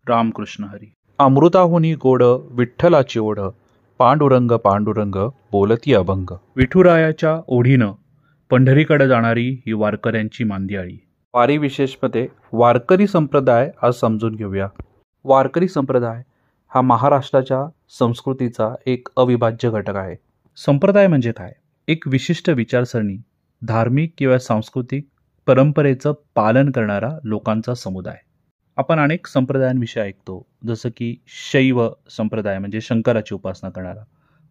रामकृष्ण हरी. अमृताहुनी गोड विठ्ठलाची ओढ, पांडुरंग पांडुरंग बोलती अभंग. विठुरायाच्या ओढीनं पंढरीकडे जाणारी ही वारकऱ्यांची मांदियाळी. वारी विशेषमध्ये वारकरी संप्रदाय आज समजून घेऊया. वारकरी संप्रदाय हा महाराष्ट्राच्या संस्कृतीचा एक अविभाज्य घटक आहे. संप्रदाय म्हणजे काय? एक विशिष्ट विचारसरणी, धार्मिक किंवा सांस्कृतिक परंपरेचं पालन करणारा लोकांचा समुदाय. आपण अनेक संप्रदायांविषयी ऐकतो, जसं की शैव संप्रदाय म्हणजे शंकराची उपासना करणारा,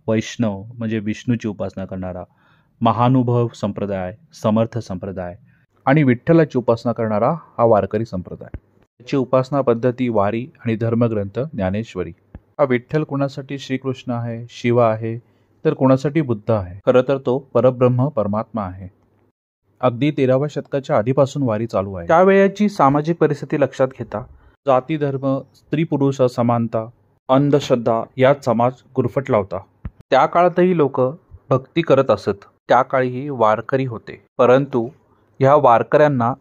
वैष्णव म्हणजे विष्णूची उपासना करणारा, महानुभव संप्रदाय, समर्थ संप्रदाय आणि विठ्ठलाची उपासना करणारा हा वारकरी संप्रदाय. याची उपासना पद्धती वारी आणि धर्मग्रंथ ज्ञानेश्वरी. हा विठ्ठल कोणासाठी श्रीकृष्ण आहे, शिव आहे, तर कोणासाठी बुद्ध आहे. खरं तर तो परब्रह्म परमात्मा आहे. अगदी 13व्या शतकाच्या आधीपासून वारी चालू आहे. त्यावेळेची सामाजिक परिस्थिती लक्षात घेता जाती धर्म, स्त्री पुरुष असमानता, अंधश्रद्धा यात समाज गुरफटला होता. त्या काळातही लोक भक्ती करत असत. त्या काळीही वारकरी होते, परंतु ह्या वारकऱ्यांना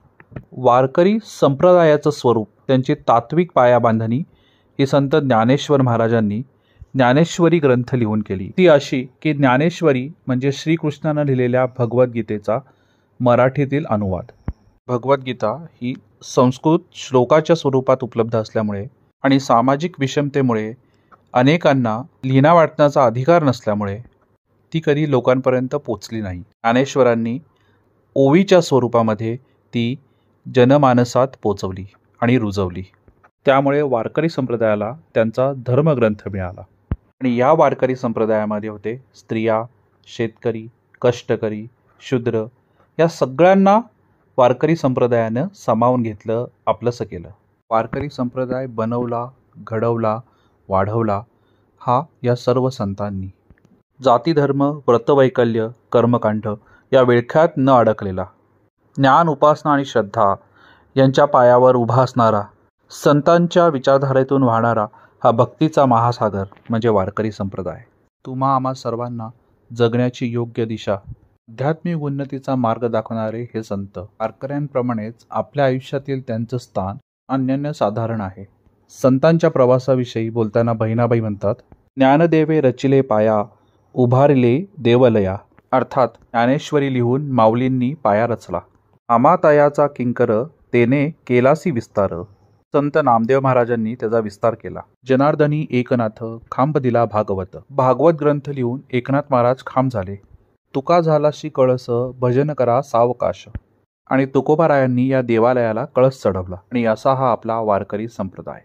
वारकरी संप्रदायाचं स्वरूप, त्यांची तात्विक पायाबांधणी ही संत ज्ञानेश्वर महाराजांनी ज्ञानेश्वरी ग्रंथ लिहून केली. ती अशी की ज्ञानेश्वरी म्हणजे श्रीकृष्णानं लिहिलेल्या भगवद्गीतेचा मराठीतील अनुवाद. भगवद्गीता ही संस्कृत श्लोकाच्या स्वरूपात उपलब्ध असल्यामुळे आणि सामाजिक विषमतेमुळे अनेकांना लिहिण्या वाचण्याचा अधिकार नसल्यामुळे ती कधी लोकांपर्यंत पोचली नाही. ज्ञानेश्वरांनी ओवीच्या स्वरूपामध्ये ती जनमानसात पोचवली आणि रुजवली. त्यामुळे वारकरी संप्रदायाला त्यांचा धर्मग्रंथ मिळाला. आणि या वारकरी संप्रदायामध्ये होते स्त्रिया, शेतकरी, कष्टकरी, शूद्र या सगळ्यांना वारकरी संप्रदायानं सामावून घेतलं, आपलंसं केलं. वारकरी संप्रदाय बनवला, घडवला, वाढवला हा या सर्व संतांनी. जातीधर्म, व्रतवैकल्य, कर्मकांड या विळख्यात न अडकलेला, ज्ञान, उपासना आणि श्रद्धा यांच्या पायावर उभा असणारा, संतांच्या विचारधारेतून वाहणारा हा भक्तीचा महासागर म्हणजे वारकरी संप्रदाय. तुम्हा आम्हा सर्वांना जगण्याची योग्य दिशा, आध्यात्मिक उन्नतीचा मार्ग दाखवणारे हे संत वारकऱ्यांप्रमाणेच आपल्या आयुष्यातील त्यांचं स्थान अनन्यसाधारण आहे. संतांच्या प्रवासाविषयी बोलताना बहिणाबाई म्हणतात, ज्ञानदेवे रचिले पाया, उभारिले देवलया. अर्थात ज्ञानेश्वरी लिहून माऊलींनी पाया रचला. आमातयाचा किंकर तेने केलासी विस्तार. संत नामदेव महाराजांनी त्याचा विस्तार केला. जनार्दनी एकनाथ खांब दिला भागवत. भागवत ग्रंथ लिहून एकनाथ महाराज खांब झाले. तुका झालाशी कळस भजन करा सावकाश. आणि तुकोबारायांनी या देवालयाला कळस चढवला. आणि असा हा आपला वारकरी संप्रदाय.